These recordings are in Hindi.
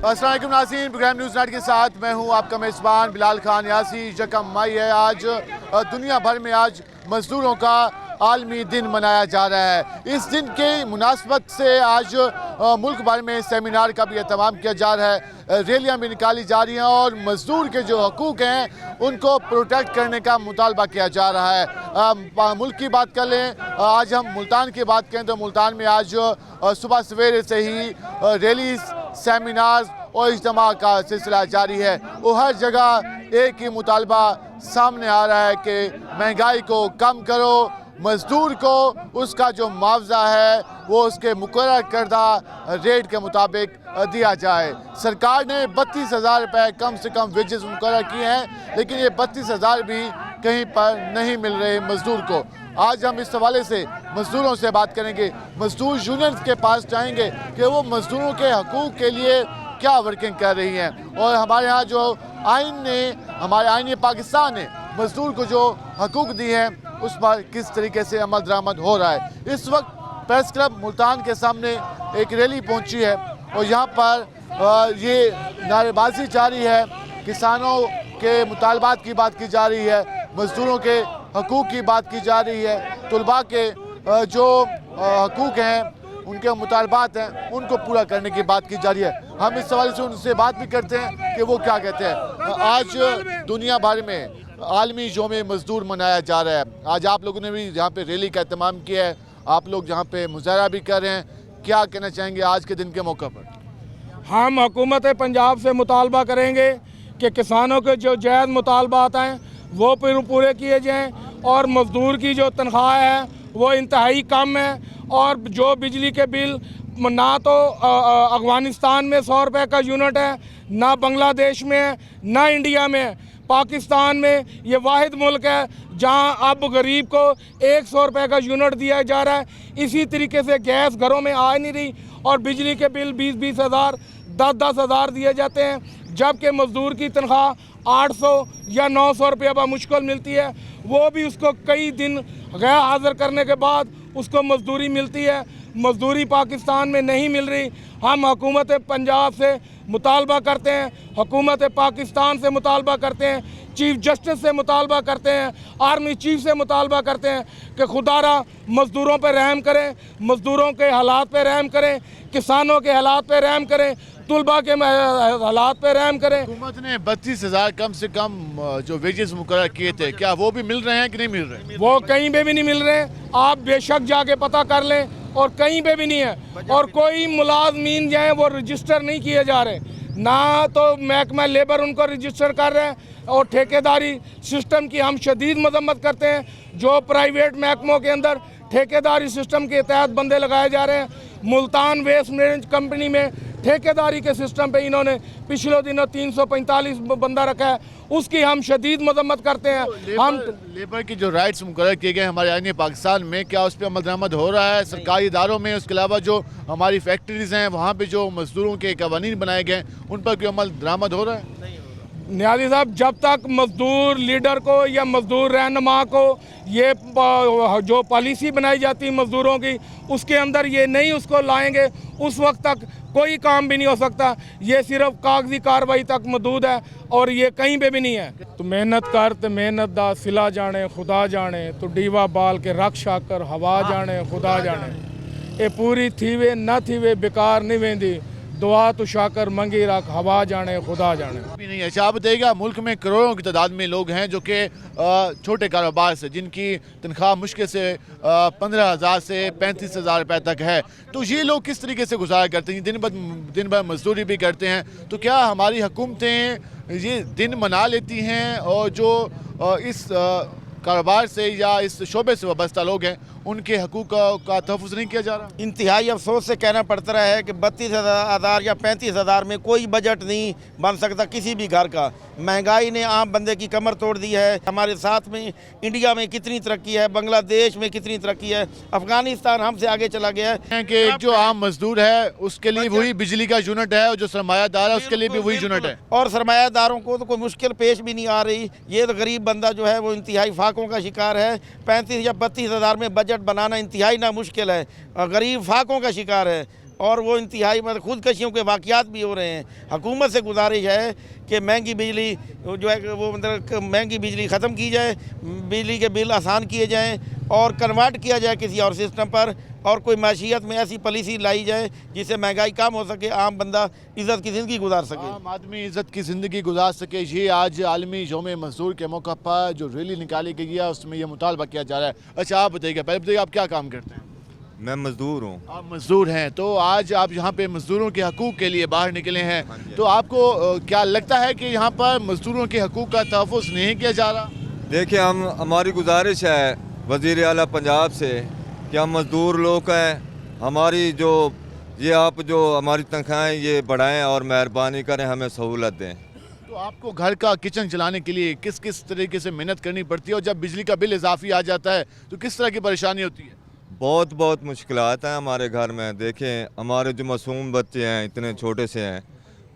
अस्सलाम वालेकुम नाज़रीन, प्रोग्राम न्यूज़ नाइट के साथ मैं हूं आपका मेज़बान बिलाल खान यासी। यकम मई है आज। दुनिया भर में आज मज़दूरों का आलमी दिन मनाया जा रहा है। इस दिन के मुनासबत से आज मुल्क भर में सेमिनार का भी एहतमाम किया जा रहा है। रैलियाँ भी निकाली जा रही हैं और मज़दूर के जो हकूक़ हैं उनको प्रोटेक्ट करने का मुतालबा किया जा रहा है। मुल्क की बात कर लें, आज हम मुल्तान की बात करें तो मुल्तान में आज सुबह सवेरे से ही रैलीज़, सेमिनार और इज्तिमा का सिलसिला जारी है। वो हर जगह एक ही मुतालबा सामने आ रहा है कि महंगाई को कम करो, मज़दूर को उसका जो मुआवजा है वो उसके मुकर्रर करदा रेट के मुताबिक दिया जाए। सरकार ने 32,000 रुपये कम से कम वेजेस मुकर्रर किए हैं, लेकिन ये 32,000 भी कहीं पर नहीं मिल रहे मज़दूर को। आज हम इस हवाले से मज़दूरों से बात करेंगे, मज़दूर यूनियन के पास जाएंगे कि वो मज़दूरों के हकूक़ के लिए क्या वर्किंग कर रही हैं और हमारे यहाँ जो हमारे आईन पाकिस्तान ने मज़दूर को जो हकूक़ दिए हैं उस पर किस तरीके से अमल दरामद हो रहा है। इस वक्त प्रेस क्लब मुल्तान के सामने एक रैली पहुंची है और यहाँ पर ये नारेबाजी जारी है, किसानों के मुतालबात की बात की जा रही है, मज़दूरों के हकूक़ की बात की जा रही है, तलबा के जो हकूक़ हैं उनके मुतालबात हैं उनको पूरा करने की बात की जा रही है। हम इस सवाल से उनसे बात भी करते हैं कि वो क्या कहते हैं। आज दुनिया भर में आलमी यौम मज़दूर मनाया जा रहा है। आज आप लोगों ने भी यहाँ पे रैली का एहतमाम किया है, आप लोग यहाँ पे मुजाहरा भी कर रहे हैं, क्या कहना चाहेंगे आज के दिन के मौके पर? हम हुकूमत पंजाब से मुतालबा करेंगे कि किसानों के जो जायज़ मुतालबात हैं वो पूरे किए जाएँ और मज़दूर की जो तनख्वाह है वो इंतहाई कम है और जो बिजली के बिल ना तो अफ़गानिस्तान में 100 रुपये का यूनिट है, ना बांग्लादेश में है, ना इंडिया में है। पाकिस्तान में ये वाहिद मुल्क है जहां अब गरीब को 100 रुपये का यूनिट दिया जा रहा है। इसी तरीके से गैस घरों में आ नहीं रही और बिजली के बिल 20-20 हज़ार, 10-10 हज़ार दिए जाते हैं, जबकि मज़दूर की तनख्वाह 800 या 900 रुपये मुश्किल मिलती है। वो भी उसको कई दिन गैर हाज़िर करने के बाद उसको मज़दूरी मिलती है। मज़दूरी पाकिस्तान में नहीं मिल रही। हम हुकूमत पंजाब से मुतालबा करते हैं, हुकूमत पाकिस्तान से मुतालबा करते हैं, चीफ जस्टिस से मुतालबा करते हैं, आर्मी चीफ से मुतालबा करते हैं कि खुदारा मज़दूरों पर रहम करें, मज़दूरों के हालात पर रहम करें, किसानों के हालात पर रहम करें, तुलबा के हालात पर रहम करें। हुकूमत ने 32,000 कम से कम जो वेजेस मुकर्रर किए थे, क्या वो भी मिल रहे हैं कि नहीं मिल रहे? वो कहीं पे भी नहीं मिल रहे। आप बेशक जाके पता कर लें और कहीं पे भी नहीं है और कोई मुलाजमीन जो हैं वो रजिस्टर नहीं किए जा रहे, ना तो महकमा लेबर उनको रजिस्टर कर रहे हैं और ठेकेदारी सिस्टम की हम शदीद मजम्मत करते हैं। जो प्राइवेट महकमों के अंदर ठेकेदारी सिस्टम के तहत बंदे लगाए जा रहे हैं, मुल्तान वेस्ट मैनेजमेंट कंपनी में ठेकेदारी के सिस्टम पे इन्होंने पिछले दिनों 345 बंदा रखा है, उसकी हम शदीद मजम्मत करते हैं। हम लेबर की जो राइट्स मुकर्रर किए गए हमारे आईन पाकिस्तान में, क्या उस पर अमल दरामद हो रहा है सरकारी इदारों में? उसके अलावा जो हमारी फैक्ट्रीज हैं वहाँ पे जो मजदूरों के कवानीन बनाए गए उन पर कोई अमल दरामद हो रहा है? न्याजी साहब, जब तक मज़दूर लीडर को या मज़दूर रहनुमा को ये जो पॉलिसी बनाई जाती है मज़दूरों की उसके अंदर ये नहीं उसको लाएंगे, उस वक्त तक कोई काम भी नहीं हो सकता। ये सिर्फ कागजी कार्रवाई तक महदूद है और ये कहीं पे भी नहीं है। तो मेहनत कर तो मेहनत दा सिला जाने खुदा जाने, तो डीवा बाल के रख शाकर हवा जाने खुदा जाने, ये पूरी थीवे न थीवे बेकार नहीं वेंदी, दुआ तो शाकर मंगी रख हवा जाने खुदा जाने। भी नहीं। अच्छा, आप बताइएगा, मुल्क में करोड़ों की तादाद में लोग हैं जो कि छोटे कारोबार से, जिनकी तनख्वाह मुश्किल से 15,000 से 35,000 रुपये तक है, तो ये लोग किस तरीके से गुजारा करते हैं? दिन भर मजदूरी भी करते हैं, तो क्या हमारी हुकूमतें ये दिन मना लेती हैं और जो इस कारोबार से या इस शोबे से वाबस्ता लोग हैं उनके हकूक़ का तहफ़्फ़ुज़ नहीं किया जा रहा? इंतहाई अफसोस से कहना पड़ता रहा है कि 32,000 या 35,000 में कोई बजट नहीं बन सकता किसी भी घर का। महंगाई ने आम बंदे की कमर तोड़ दी है। हमारे साथ में इंडिया में कितनी तरक्की है, बांग्लादेश में कितनी तरक्की है, अफगानिस्तान हमसे आगे चला गया है। कि जो आम मजदूर है उसके लिए वही बिजली का यूनिट है और जो सरमायादार है उसके लिए भी वही यूनिट है, और सरमायादारों को तो कोई मुश्किल पेश भी नहीं आ रही। ये तो गरीब बंदा जो है वो इंतहाई फाकों का शिकार है। 35 या 32,000 में बजट बनाना इंतहाई ना मुश्किल है, गरीब फाकों का शिकार है। और वो इंतहाई मतलब खुदकशियों के वाक़यात भी हो रहे हैं। हुकूमत से गुजारिश है कि महंगी बिजली जो है वो मतलब महंगी बिजली ख़त्म की जाए, बिजली के बिल आसान किए जाएँ और कन्वर्ट किया जाए किसी और सिस्टम पर, और कोई माशियत में ऐसी पॉलिसी लाई जाए जिससे महंगाई कम हो सके, आम बंदा इज़्ज़त की ज़िंदगी गुजार सके। आम आदमी इज़्ज़त की ज़िंदगी गुजार सके। ये आज आलमी यौम मज़दूर के मौका पर जो रैली निकाली गई है उसमें ये मुतालबा किया जा रहा है। अच्छा आप बताइएगा, पहले बताइए आप क्या काम करते हैं? मैं मज़दूर हूँ। आप मज़दूर हैं, तो आज आप यहाँ पे मज़दूरों के हकूक़ के लिए बाहर निकले हैं, तो आपको क्या लगता है कि यहाँ पर मज़दूरों के हकूक़ का तहफ़्फ़ुज़ नहीं किया जा रहा? देखिए, हमारी गुजारिश है वज़ीर आला पंजाब से कि हम मज़दूर लोग हैं, हमारी जो ये आप जो हमारी तनख्वाहें ये बढ़ाएं और मेहरबानी करें, हमें सहूलत दें। तो आपको घर का किचन चलाने के लिए किस किस तरीके से मेहनत करनी पड़ती है, और जब बिजली का बिल इजाफी आ जाता है तो किस तरह की परेशानी होती है? बहुत मुश्किलात हैं हमारे घर में। देखें, हमारे जो मासूम बच्चे हैं, इतने छोटे से हैं,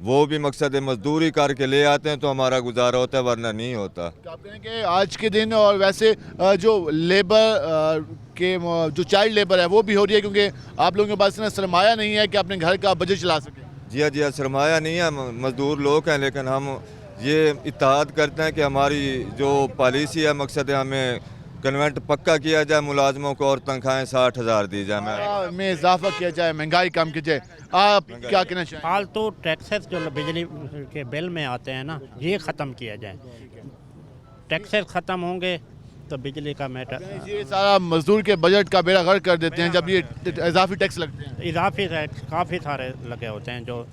वो भी मकसद मजदूरी करके ले आते हैं तो हमारा गुजारा होता है, वरना नहीं होता। तो आप कहें कि आज के दिन और वैसे जो लेबर के जो चाइल्ड लेबर है वो भी हो रही है, क्योंकि आप लोगों के पास इतना सरमाया नहीं है कि अपने घर का बजट चला सकें। जी हाँ, सरमाया नहीं है, मज़दूर लोग हैं, लेकिन हम ये इत्तेहाद करते हैं कि हमारी जो पॉलिसी है, मकसद है हमें कन्वेंट पक्का किया जाए मुलाजमों को और तनख्वाहें 60,000 दी जाए, में इजाफा किया जाए, महंगाई कम की जाए। आप क्या कहना चाहें? फालतू टैक्सेस जो बिजली के बिल में आते हैं ना, ये ख़त्म किया जाए। टैक्सेस ख़त्म होंगे तो बिजली का मैटर, ये सारा मजदूर के बजट का बेड़ा गर्क कर देते हैं जब ये इजाफी टैक्स लगते हैं। इजाफी टैक्स काफ़ी सारे लगे होते हैं जो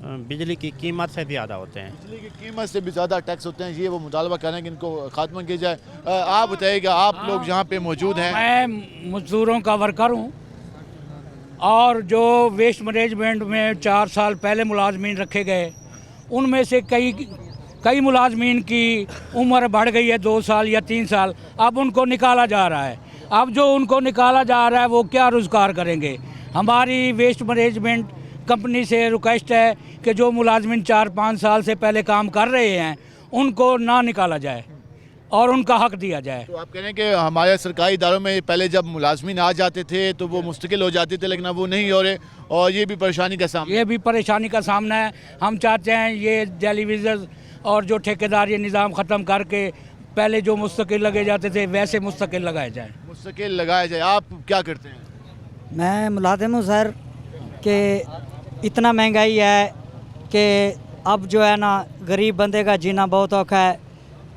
बिजली की कीमत से ज़्यादा होते हैं। बिजली की कीमत से भी ज़्यादा टैक्स होते हैं। ये वो मुतालबा कर रहे हैं कि इनको खात्मा किया जाए। आप बताइएगा, आप लोग यहाँ पे मौजूद हैं। मैं मजदूरों का वर्कर हूँ, और जो वेस्ट मैनेजमेंट में 4 साल पहले मुलाजमीन रखे गए, उनमें से कई मुलाजमीन की उम्र बढ़ गई है, 2 साल या 3 साल। अब उनको निकाला जा रहा है। अब जो उनको निकाला जा रहा है वो क्या रोज़गार करेंगे? हमारी वेस्ट मैनेजमेंट कंपनी से रिक्वेस्ट है कि जो मुलाजमीन 4-5 साल से पहले काम कर रहे हैं उनको ना निकाला जाए और उनका हक दिया जाए। तो आप कह रहे हैं कि हमारे सरकारी इदारों में पहले जब मुलाजमीन आ जाते थे तो वो मुस्तकिल हो जाते थे, लेकिन अब वो नहीं हो रहे, और ये भी परेशानी का सामना। ये भी परेशानी का सामना है। हम चाहते हैं ये टेलीविज़न और जो ठेकेदार ये निज़ाम ख़त्म करके पहले जो मुस्तकिल लगे जाते थे वैसे मुस्तकिल लगाए जाए। मुस्तकिल लगाया जाए। आप क्या करते हैं? मैं मुलाजिम हूँ सर, कि इतना महंगाई है कि अब जो है ना गरीब बंदे का जीना बहुत औखा है।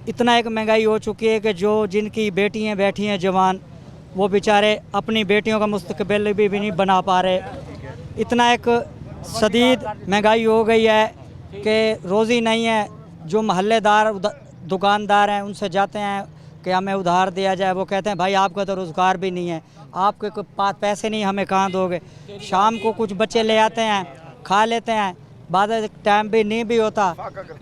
इतना एक महंगाई हो चुकी है कि जो जिनकी बेटियां बैठी हैं जवान, वो बेचारे अपनी बेटियों का मुस्तकबिल भी नहीं बना पा रहे। इतना एक शदीद महंगाई हो गई है कि रोज़ी नहीं है। जो महल्लेदार दुकानदार हैं उनसे जाते हैं कि हमें उधार दिया जाए, वो कहते हैं भाई आपका तो रोज़गार भी नहीं है, आपके पास पैसे नहीं, हमें कहाँ दोगे? शाम को कुछ बच्चे ले आते हैं, खा लेते हैं, बाद टाइम भी नहीं भी होता,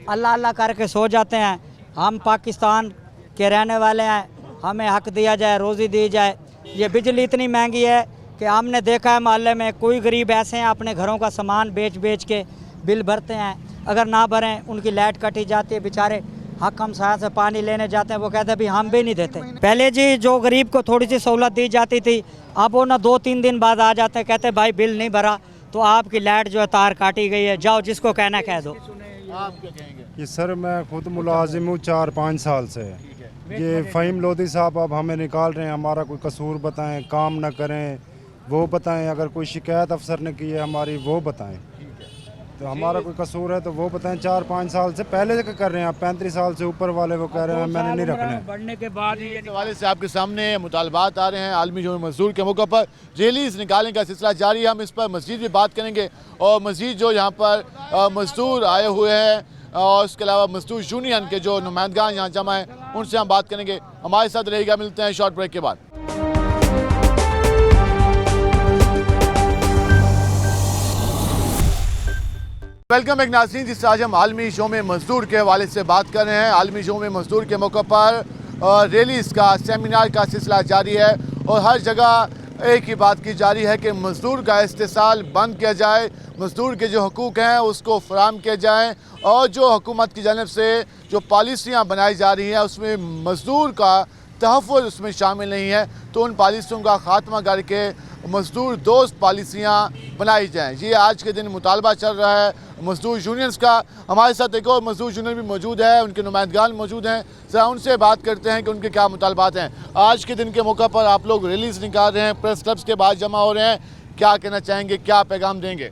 अल्लाह अल्लाह करके सो जाते हैं। हम पाकिस्तान के रहने वाले हैं, हमें हक दिया जाए, रोज़ी दी जाए। ये बिजली इतनी महंगी है कि हमने देखा है मोहल्ले में कोई गरीब ऐसे हैं अपने घरों का सामान बेच के बिल भरते हैं, अगर ना भरें उनकी लाइट कटी जाती है, बेचारे हकम साहब से पानी लेने जाते हैं, वो कहते हैं भी हम भी नहीं देते। पहले जी जो गरीब को थोड़ी सी सहूलत दी जाती थी, अब वो ना 2-3 दिन बाद आ जाते हैं, कहते हैं भाई बिल नहीं भरा तो आपकी लाइट जो है तार काटी गई है, जाओ जिसको कहना कह दो। आप क्या कहेंगे? कि सर मैं खुद मुलाजिम हूँ 4-5 साल से। ये फ़हीम लोधी साहब अब हमें निकाल रहे हैं, हमारा कोई कसूर बताएं, काम ना करें वो बताएं, अगर कोई शिकायत अफसर ने की है हमारी वो बताएं, तो हमारा कोई कसूर है तो वो बताएं। 4-5 साल से पहले से कर रहे हैं, 35 साल से ऊपर वाले वो कह रहे हैं मैंने नहीं रखने। बढ़ने के बाद इस हवाले से आपके सामने मुतालबात आ रहे हैं। आलमी यौम मज़दूर के मौके पर रैलीज़ निकालने का सिलसिला जारी है। हम इस पर मज़ीद भी बात करेंगे, और मज़ीद जो यहाँ पर मज़दूर आए हुए हैं और उसके अलावा मज़दूर यूनियन के जो नुमाइंदगान यहाँ जमा हैं उनसे हम बात करेंगे। हमारे साथ रहेगा। मिलते हैं शॉर्ट ब्रेक के बाद। वेलकम एक नाज़रीन, जिससे आज हम आलमी यौम मज़दूर के हवाले से बात कर रहे हैं। आलमी यौम मज़दूर के मौके पर रैलीज़ का सेमिनार का सिलसिला जारी है, और हर जगह एक ही बात की जा रही है कि मज़दूर का इस्तेसाल बंद किया जाए, मज़दूर के जो हकूक़ हैं उसको फराहम किया जाए, और जो हुकूमत की जानब से जो पॉलिसियाँ बनाई जा रही हैं उसमें मज़दूर का तहफ़्फ़ुज़ उसमें शामिल नहीं है, तो उन पॉलिसियों का ख़ात्मा करके मजदूर दोस्त पॉलिसियाँ बनाई जाएँ। ये आज के दिन मुतालबा चल रहा है मजदूर यूनियंस का। हमारे साथ एक और मजदूर यूनियन भी मौजूद है, उनके नुमाइंदगान मौजूद हैं। जरा उनसे बात करते हैं कि उनके क्या मुतालबात हैं। आज के दिन के मौका पर आप लोग रैलीज निकाल रहे हैं, प्रेस क्लब्स के बाद जमा हो रहे हैं, क्या कहना चाहेंगे, क्या पैगाम देंगे?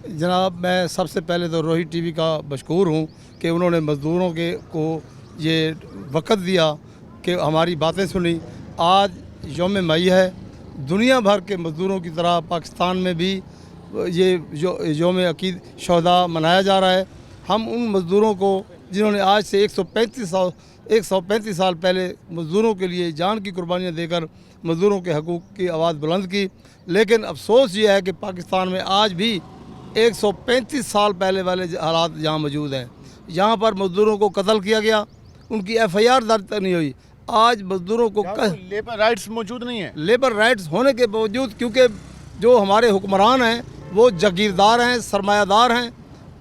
जनाब, मैं सबसे पहले तो रोहित टीवी का मशकूर हूँ कि उन्होंने मज़दूरों के को ये वक़्त दिया कि हमारी बातें सुनी। आज यौम मई है, दुनिया भर के मज़दूरों की तरह पाकिस्तान में भी ये यौम अकीद शहदा मनाया जा रहा है। हम उन मज़दूरों को जिन्होंने आज से 135 साल पहले मज़दूरों के लिए जान की कुर्बानियाँ देकर मज़दूरों के हकूक़ की आवाज़ बुलंद की, लेकिन अफसोस ये है कि पाकिस्तान में आज भी 135 साल पहले वाले हालात यहाँ मौजूद हैं। यहाँ पर मज़दूरों को कत्ल किया गया, उनकी FIR दर्ज तक नहीं हुई। आज मज़दूरों को लेबर राइट्स मौजूद नहीं है। लेबर राइट्स होने के बावजूद, क्योंकि जो हमारे हुक्मरान हैं वो जागीरदार हैं, सरमायादार हैं,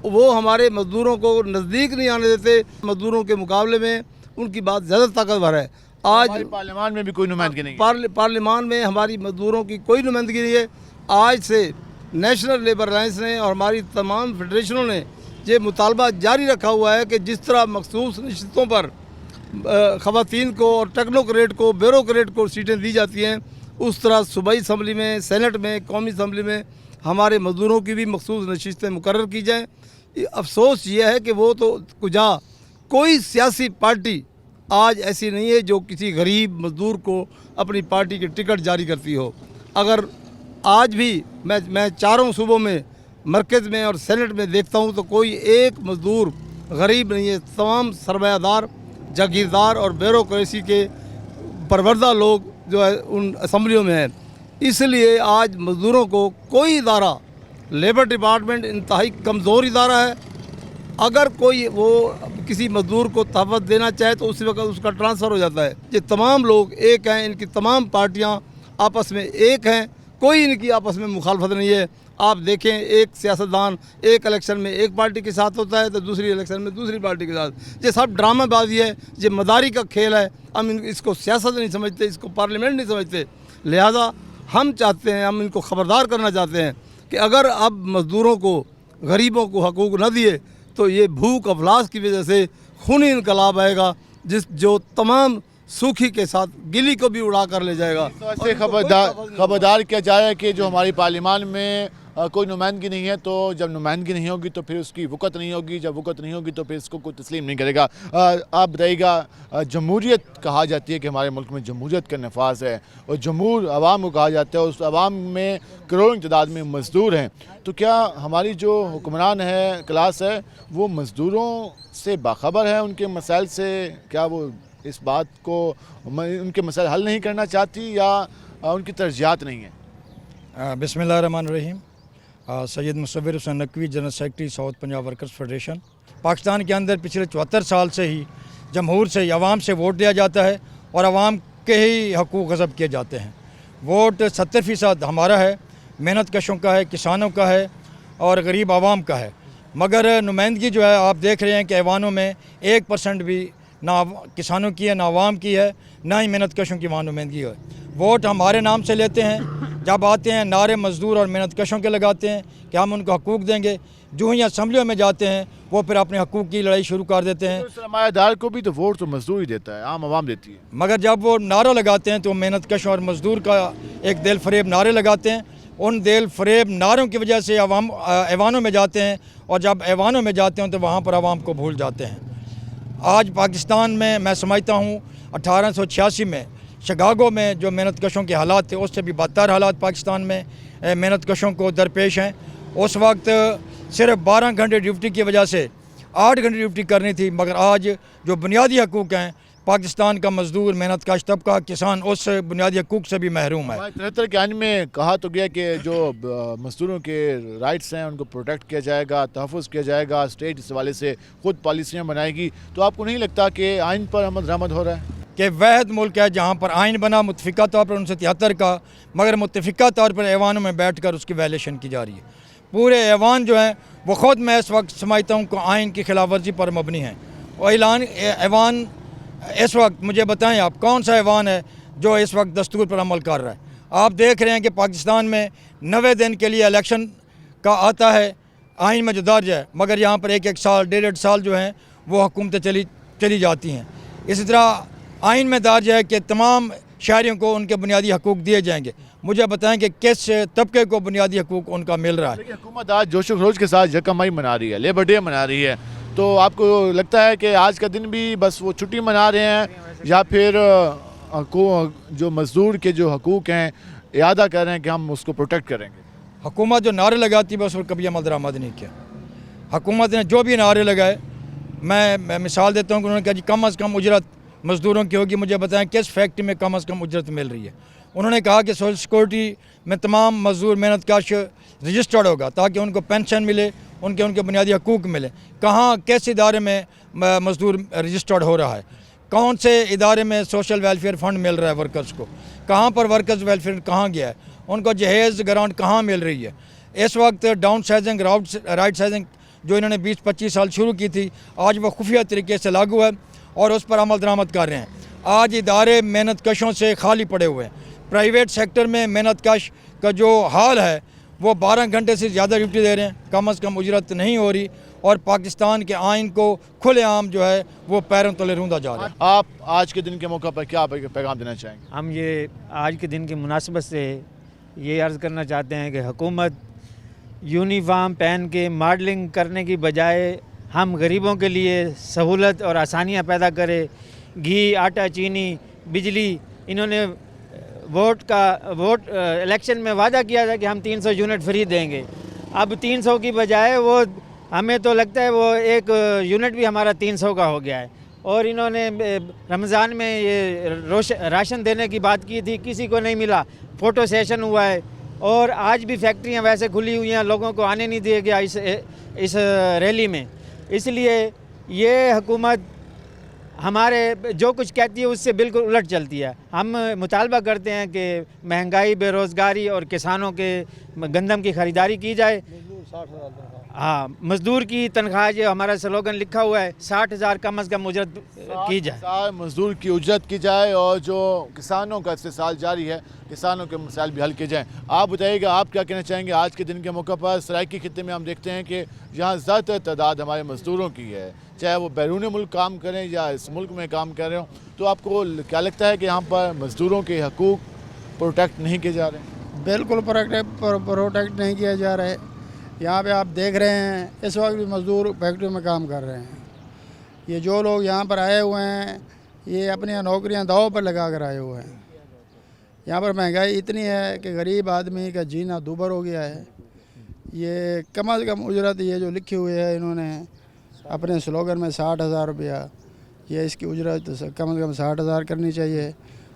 वो हमारे मज़दूरों को नज़दीक नहीं आने देते। मज़दूरों के मुकाबले में उनकी बात ज़्यादा ताकतवर है। आज पार्लियामान में भी कोई नुमाइंदगी नहीं है। पार्लियामान में हमारी मज़दूरों की कोई नुमाइंदगी नहीं है। आज से नेशनल लेबर अलायंस ने और हमारी तमाम फेडरेशनों ने ये मुतालबा जारी रखा हुआ है कि जिस तरह मखसूस नशिस्तों पर ख़वातीन को और टेक्नोक्रेट को, ब्यूरोक्रेट को सीटें दी जाती हैं, उस तरह सूबाई असम्बली में, सेनेट में, कौमी असम्बली में हमारे मज़दूरों की भी मखसूस नशिस्तें मुकर्रर की जाएँ। अफसोस ये है कि वो तो कुजा कोई सियासी पार्टी आज ऐसी नहीं है जो किसी गरीब मज़दूर को अपनी पार्टी के टिकट जारी करती हो। अगर आज भी मैं चारों सूबों में, मरकज़ में और सेनेट में देखता हूँ तो कोई एक मज़दूर गरीब नहीं है। तमाम सरमायादार, जागीरदार और ब्यूरोक्रेसी के परवरदा लोग जो है उन असम्बलियों में हैं। इसलिए आज मज़दूरों को कोई इदारा, लेबर डिपार्टमेंट इंतहाई कमज़ोर इदारा है। अगर कोई वो किसी मज़दूर को तहफ़्फ़ुज़ देना चाहे तो उसी वक्त उसका ट्रांसफ़र हो जाता है। ये तमाम लोग एक हैं, इनकी तमाम पार्टियाँ आपस में एक हैं, कोई इनकी आपस में मुखालफत नहीं है। आप देखें, एक सियासतदान एक इलेक्शन में एक पार्टी के साथ होता है तो दूसरी इलेक्शन में दूसरी पार्टी के साथ। ये सब ड्रामाबाजी है, ये मदारी का खेल है। हम इसको सियासत नहीं समझते, इसको पार्लियामेंट नहीं समझते। लिहाजा हम चाहते हैं, हम इनको ख़बरदार करना चाहते हैं कि अगर अब मज़दूरों को, गरीबों को हकूक़ न दिए तो ये भूख अफलास की वजह से खूनी इनकलाब आएगा, जो तमाम सूखी के साथ गिली को भी उड़ा कर ले जाएगा। तो ऐसे खबरदार किया जाए कि जो हमारी पार्लियामान में कोई नुमाइंदगी नहीं है, तो जब नुमाइंदगी नहीं होगी तो फिर उसकी वक़्त नहीं होगी, जब वक़्त नहीं होगी तो फिर इसको कोई तस्लीम नहीं करेगा। आप बताइएगा, जमहूरियत कहा जाती है कि हमारे मुल्क में जमहूरियत का नफाज है और जमहूर आवाम को कहा जाता है, उस आवाम में करोड़ों की तादाद में मज़दूर हैं। तो क्या हमारी जो हुक्मरान है, क्लास है, वो मज़दूरों से बाखबर है, उनके मसाइल से? क्या वो इस बात को, उनके मसाइल हल नहीं करना चाहती या उनकी तरजीहात नहीं है? बिस्मिल्लाहिर्रहमानिर्रहीम। Syed Musawwir Hussain Naqvi, general secretary south Punjab workers federation. Pakistan के अंदर पिछले 74 साल से ही जमहूर से, अवाम से वोट दिया जाता है और अवाम के ही हकूक़ गज़ब किए जाते हैं। वोट 70% हमारा है, मेहनत कशों का है, किसानों का है और गरीब आवाम का है। मगर नुमाइंदगी जो है, आप देख रहे हैं कि ऐवानों में 1% भी ना किसानों की है, ना आवाम की है, ना ही मेहनत कशों की वहाँ नुमाइंदगी है। वोट हमारे नाम से लेते हैं, जब आते हैं नारे मज़दूर और मेहनत कशों के लगाते हैं कि हम उनको हकूक़ देंगे। जो ही असम्बलियों में जाते हैं वो फिर अपने हकूक़ की लड़ाई शुरू कर देते हैं। तो सरमायादार को भी तो वोट तो मजदूर ही देता है, आम आवाम देती है। मगर जब वो नारा लगाते हैं तो मेहनत कश और मज़दूर का एक दिल फरेब नारे लगाते हैं। उन दिल फरेब नारों की वजह से अवाम ऐवानों में जाते हैं और जब ऐवानों में जाते हैं तो वहाँ पर अवाम को भूल जाते हैं। आज पाकिस्तान में मैं समझता हूँ 1886 में शिकागो में जो मेहनत कशों के हालात थे, उससे भी बदतर हालात पाकिस्तान में मेहनत कशों को दरपेश हैं। उस वक्त सिर्फ 12 घंटे ड्यूटी की वजह से 8 घंटे ड्यूटी करनी थी, मगर आज जो बुनियादी हकूक़ हैं, पाकिस्तान का मज़दूर, मेहनत कश तबका, किसान उस बुनियादी हकूक़ से भी महरूम है। 73 के आइन में कहा तो गया कि जो मज़दूरों के राइट्स हैं उनको प्रोटेक्ट किया जाएगा, तहफ़्फ़ुज़ किया जाएगा, स्टेट इस हवाले से खुद पॉलिसियाँ बनाएगी। तो आपको नहीं लगता कि आइन पर अमल दरामद हो रहा है? कि वाहिद मुल्क है जहाँ पर आइन बना मुतफ़िका तौर पर 1973 का, मगर मुतफ़िका तौर पर ऐवानों में बैठ कर उसकी वायलेशन की जा रही है। पूरे ऐवान जो हैं वो ख़ुद मैं इस वक्त समझता हूँ कि आइन की खिलाफ वर्जी पर मबनी है। और ऐवान इस वक्त मुझे बताएं आप कौन सा ऐवान है जो इस वक्त दस्तूर पर अमल कर रहा है? आप देख रहे हैं कि पाकिस्तान में 90 दिन के लिए इलेक्शन का आता है, आइन में जो दर्ज है, मगर यहाँ पर एक साल 1.5 साल जो हैं वो हुकूमतें चली जाती हैं। इसी तरह आइन में दर्ज है कि तमाम शहरियों को उनके बुनियादी हकूक़ दिए जाएंगे। मुझे बताएं कि किस तबके को बुनियादी हकूक़ उनका मिल रहा है। हुकूमत आज जोशो खरोश के साथ यकम मई मना रही है, लेबर डे मना रही है, तो आपको लगता है कि आज का दिन भी बस वो छुट्टी मना रहे हैं या फिर जो मज़दूर के जो हकूक़ हैं इरादा कर रहे हैं कि हम उसको प्रोटेक्ट करेंगे? हुकूमत जो नारे लगाती है बस पर कभी अमल दरामद नहीं किया। हुकूमत ने जो भी नारे लगाए, मैं मिसाल देता हूँ कि उन्होंने कहा जी कम अज़ कम उजरत मज़दूरों की होगी। मुझे बताएं किस फैक्ट्री में कम अज़ कम उजरत मिल रही है। उन्होंने कहा कि सोशल सिक्योरिटी में तमाम मज़दूर मेहनत काश रजिस्टर्ड होगा ताकि उनको पेंशन मिले, उनके बुनियादी हकूक़ मिले। कहाँ किस इदारे में मज़दूर रजिस्टर्ड हो रहा है, कौन से इदारे में सोशल वेलफेयर फ़ंड मिल रहा है वर्कर्स को, कहाँ पर वर्कर्स वेलफेयर कहाँ गया है, उनको जहेज़ ग्रांट कहाँ मिल रही है। इस वक्त डाउन साइजिंग राइट साइजिंग जो इन्होंने 20-25 साल शुरू की थी, आज वो खुफिया तरीके से लागू है और उस पर अमल दरामद कर रहे हैं। आज इदारे मेहनत कशों से खाली पड़े हुए हैं। प्राइवेट सेक्टर में मेहनत कश का जो हाल है वो 12 घंटे से ज़्यादा ड्यूटी दे रहे हैं, कम अज़ कम उजरत नहीं हो रही और पाकिस्तान के आइन को खुलेआम जो है वो पैरों तले रूंधा जा रहा है। आप आज के दिन के मौका पर क्या पैगाम देना चाहेंगे? हम ये आज के दिन की मुनासिबत से ये अर्ज़ करना चाहते हैं कि हुकूमत यूनिफॉर्म पहन के मॉडलिंग करने की बजाय हम गरीबों के लिए सहूलत और आसानियाँ पैदा करे। घी, आटा, चीनी, बिजली, इन्होंने वोट इलेक्शन में वादा किया था कि हम 300 यूनिट फ्री देंगे। अब 300 की बजाय वो हमें तो लगता है वो एक यूनिट भी हमारा 300 का हो गया है। और इन्होंने रमज़ान में ये राशन देने की बात की थी, किसी को नहीं मिला। फ़ोटो सेशन हुआ है और आज भी फैक्ट्रियां वैसे खुली हुई हैं, लोगों को आने नहीं दिया गया इस रैली में। इसलिए ये हुकूमत हमारे जो कुछ कहती है उससे बिल्कुल उलट चलती है। हम मुतालबा करते हैं कि महंगाई, बेरोज़गारी और किसानों के गंदम की ख़रीदारी की जाए। हाँ, मज़दूर की तनख्वाह जो हमारा स्लोगन लिखा हुआ है 60,000 कम अज़ कम उजरत की जाए, मज़दूर की उजरत की जाए और जो किसानों का इस्तेसाल जारी है, किसानों के मसाइल भी हल किए जाएँ। आप बताइएगा, आप क्या कहना चाहेंगे? आज के दिन के मौके पर सराइकी खित्ते में हम देखते हैं कि यहाँ ज़्यादातर तादाद हमारे मज़दूरों की है, चाहे वो बैरून मुल्क काम करें या इस मुल्क में काम कर रहे हो। तो आपको क्या लगता है कि यहाँ पर मज़दूरों के हकूक़ प्रोटेक्ट नहीं किए जा रहे हैं? बिल्कुल प्रोटेक्ट नहीं किया जा रहा है। यहाँ पे आप देख रहे हैं इस वक्त भी मज़दूर फैक्ट्रियों में काम कर रहे हैं। ये जो लोग यहाँ पर आए हुए हैं ये अपनी नौकरियाँ दाव पर लगा कर आए हुए हैं। यहाँ पर महंगाई इतनी है कि गरीब आदमी का जीना दूभर हो गया है। ये कम अज़ कम उजरत ये जो लिखी हुई है इन्होंने अपने स्लोगन में 60,000 रुपया, ये इसकी उजरत कम से कम 60,000 करनी चाहिए।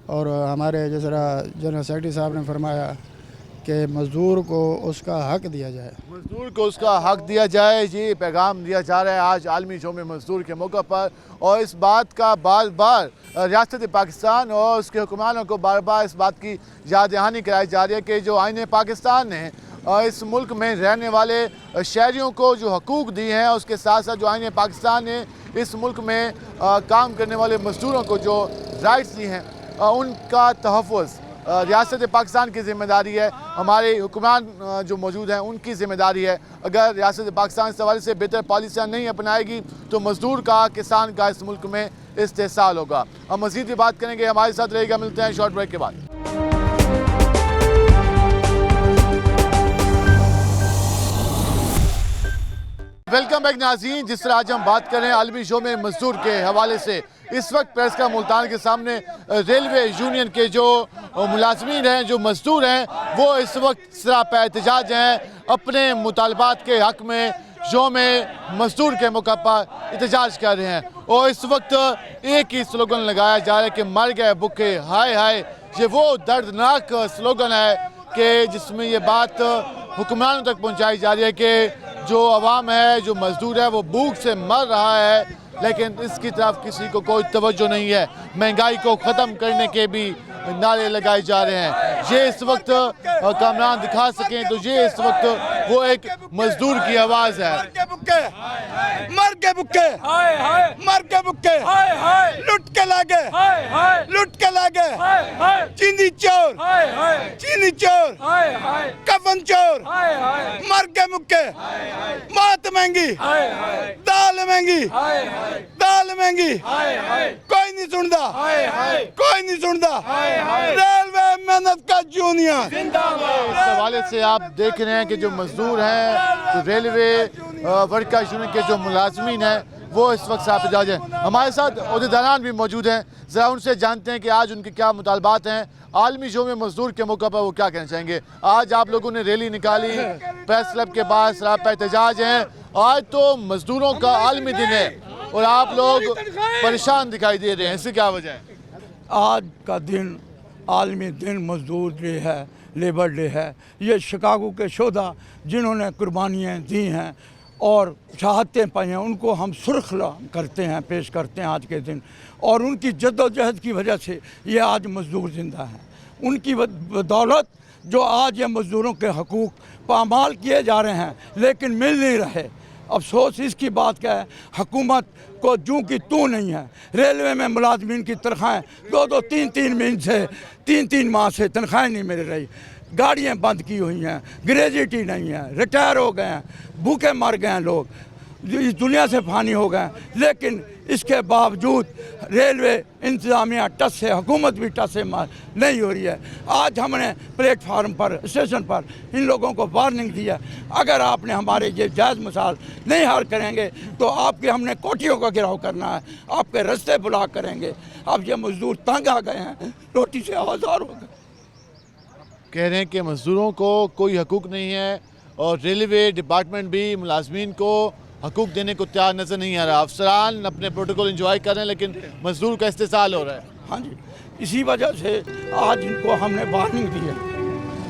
और हमारे जिस तरह जनरल सेक्रेटरी साहब ने फरमाया कि मज़दूर को उसका हक दिया जाए, मज़दूर को उसका हक दिया जाए। ये पैगाम दिया जा रहा है आज आलमी यौम मज़दूर के मौके पर। और इस बात का बार बार रियासत पाकिस्तान और उसके हुक्मरानों को बार बार इस बात की याद दहानी कराई जा रही है कि जो आईन पाकिस्तान ने इस मुल्क में रहने वाले शहरियों को जो हकूक़ दिए हैं, उसके साथ साथ जो आईन पाकिस्तान ने इस मुल्क में काम करने वाले मज़दूरों को जो राइट्स दिए हैं उनका तहफ़्फ़ुज़ रियासत पाकिस्तान की ज़िम्मेदारी है। हमारे हुक्मरान जो मौजूद हैं उनकी ज़िम्मेदारी है। अगर रियासत पाकिस्तान इस हवाले से बेहतर पॉलिसियाँ नहीं अपनाएगी तो मज़दूर का, किसान का इस मुल्क में इस्तेसाल होगा। हम मज़ीद भी बात करेंगे, हमारे साथ रहेगा। मिलते हैं शॉर्ट ब्रेक के बाद। वेलकम बैक नाज़रीन। जिस तरह आज हम बात कर रहे हैं आलमी यौम मज़दूर के हवाले से, इस वक्त प्रेस का मुल्तान के सामने रेलवे यूनियन के जो मुलाजमीन हैं, जो मज़दूर हैं, वो इस वक्त सरापा एहतजाज हैं। अपने मुतालबात के हक़ में यौम मज़दूर के मौका पर एहतजाज कर रहे हैं और इस वक्त एक ही स्लोगन लगाया जा रहा है कि मर गए भूखे हाय हाय। ये वो दर्दनाक स्लोगन है कि जिसमें ये बात हुक्मरानों तक पहुँचाई जा रही है कि जो अवाम है, जो मज़दूर है, वो भूख से मर रहा है, लेकिन इसकी तरफ किसी को कोई तवज्जो नहीं है। महंगाई को ख़त्म करने के भी नारे लगाए जा रहे हैं। ये इस वक्त कामरान दिखा सकें तो ये इस वक्त वो एक मज़दूर की आवाज़ है। मर के बुक्के लुट के लागे, लुट के लागे, चीनी चोर, चीनी चोर, कफन चोर, मर के मुक्के, मात महंगी, दाल महंगी, दाल महंगी, कोई नहीं सुनता, कोई नहीं सुनता। रेलवे मेहनत का जूनियर इस हवाले से आप देख रहे हैं कि जो मजदूर हैं, जो रेलवे वर्कर्स यूनियन के जो मुलाजमीन हैं, वो इस वक्त एहतजाज हैं। हमारे साथ ओहदेदारान भी मौजूद हैं, ज़रा उनसे जानते हैं कि आज उनके क्या मुतालबात हैं, आलमी यौम मजदूर के मौके पर वो क्या कहना चाहेंगे। आज आप लोगों ने रैली निकाली, प्रेस क्लब के पास सरापा एहतजाज हैं। आज तो मजदूरों का आलमी दिन है और आप लोग परेशान दिखाई दे रहे हैं, इसकी क्या वजह है? आज का दिन आलमी दिन मजदूर डे है, लेबर डे है। ये शिकागो के शोधा जिन्होंने कुर्बानियाँ दी हैं और शहादतें पाई हैं, उनको हम सुर्खला करते हैं, पेश करते हैं आज के दिन। और उनकी जद्दोजहद की वजह से ये आज मजदूर ज़िंदा हैं। उनकी बदौलत जो आज ये मज़दूरों के हकूक़ पामाल किए जा रहे हैं लेकिन मिल नहीं रहे। अफसोस इसकी बात क्या है, हुकूमत को जूं की तू नहीं है। रेलवे में मुलाजमीन की तनख्वाहें 2-2, 3-3 महीने से 3-3 माह से तनख्वाहें नहीं मिल रही। गाड़ियाँ बंद की हुई हैं, ग्रेजुएटी नहीं है, रिटायर हो गए हैं, भूखे मर गए हैं लोग, इस दुनिया से फानी हो गए। लेकिन इसके बावजूद रेलवे इंतज़ामिया टस से, हुकूमत भी टस से नहीं हो रही है। आज हमने प्लेटफार्म पर, स्टेशन पर इन लोगों को वार्निंग दी है, अगर आपने हमारे ये जायज़ मसाल नहीं हल करेंगे तो आपके हमने कोठियों का गिराव करना है, आपके रास्ते ब्लॉक करेंगे। अब ये मजदूर तंग आ गए हैं, रोटी से आवाज़ार हो गए। कह रहे हैं कि मजदूरों को कोई हकूक़ नहीं है और रेलवे डिपार्टमेंट भी मुलाजमीन को हकूक़ देने को तैयार नज़र नहीं आ रहा। अफसरान अपने प्रोटोकॉल एंजॉय कर रहे हैं लेकिन मजदूर का इस्तेसाल हो रहा है। हाँ जी, इसी वजह से आज इनको हमने वार्निंग दी है,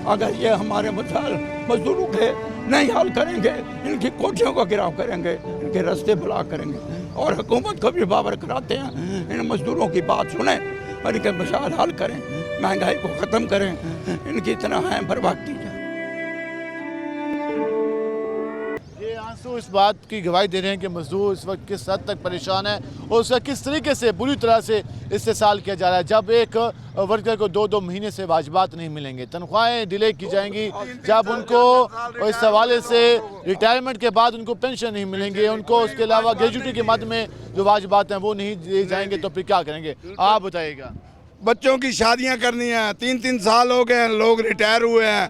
अगर ये हमारे मजदूरों के नहीं हल करेंगे, इनकी कोठियों का गिराव करेंगे, इनके रास्ते ब्लॉक करेंगे। और हुकूमत को भी बावर कराते हैं, इन मजदूरों की बात सुने और इनके मसाइल हल करें, महंगाई को ख़त्म करें, इनकी तनख्वाहें बर्बाद की जाए। आंसू इस बात की गवाही दे रहे हैं कि मजदूर इस वक्त किस हद तक परेशान है और उसका किस तरीके से बुरी तरह से इस्तेसाल किया जा रहा है। जब एक वर्कर को 2-2 महीने से वाजिबात नहीं मिलेंगे, तनख्वाहें डिले की जाएंगी, जब उनको इस हवाले से रिटायरमेंट के बाद उनको पेंशन नहीं मिलेंगे, उनको उसके अलावा ग्रेजुएटी के मद में जो वाजिबात हैं वो नहीं दिए जाएंगे, तो फिर क्या करेंगे आप बताइएगा। बच्चों की शादियां करनी है, 3-3 साल हो गए हैं, लोग रिटायर हुए हैं,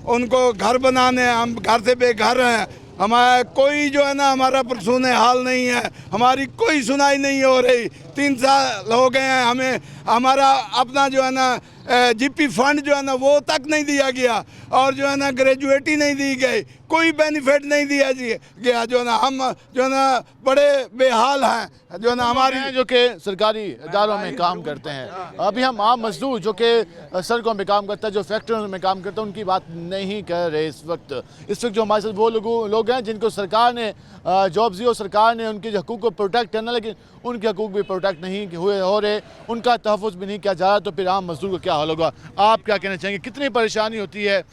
उनको घर बनाने, हम घर से बेघर हैं। हमारा कोई जो है ना, हमारा परसून हाल नहीं है, हमारी कोई सुनाई नहीं हो रही। 3 साल हो गए हैं, हमें हमारा अपना जो है ना जीपी फंड जो है ना वो तक नहीं दिया गया और जो है ना ग्रेजुएटी नहीं दी गई, कोई बेनिफिट नहीं दिया गया। जो है ना हम जो है ना बड़े बेहाल हैं, जो है ना हमारी जो कि सरकारी इदारों में काम करते हैं। अभी हम आम मजदूर जो कि सड़कों में काम करता है, जो फैक्ट्रियों में काम करता है, उनकी बात नहीं कर रहे इस वक्त। जो हमारे साथ वो लोग हैं जिनको सरकार ने जॉब्स दी और सरकार ने उनके हकूक़ को प्रोटेक्ट करना, लेकिन उनके हकूक़ भी प्रोटेक्ट नहीं हो रहे, उनका तहफ़्फ़ुज़ भी नहीं किया जा रहा, तो फिर आम मजदूर को क्या हाल होगा। आप क्या कहना चाहेंगे, कितनी परेशानी होती है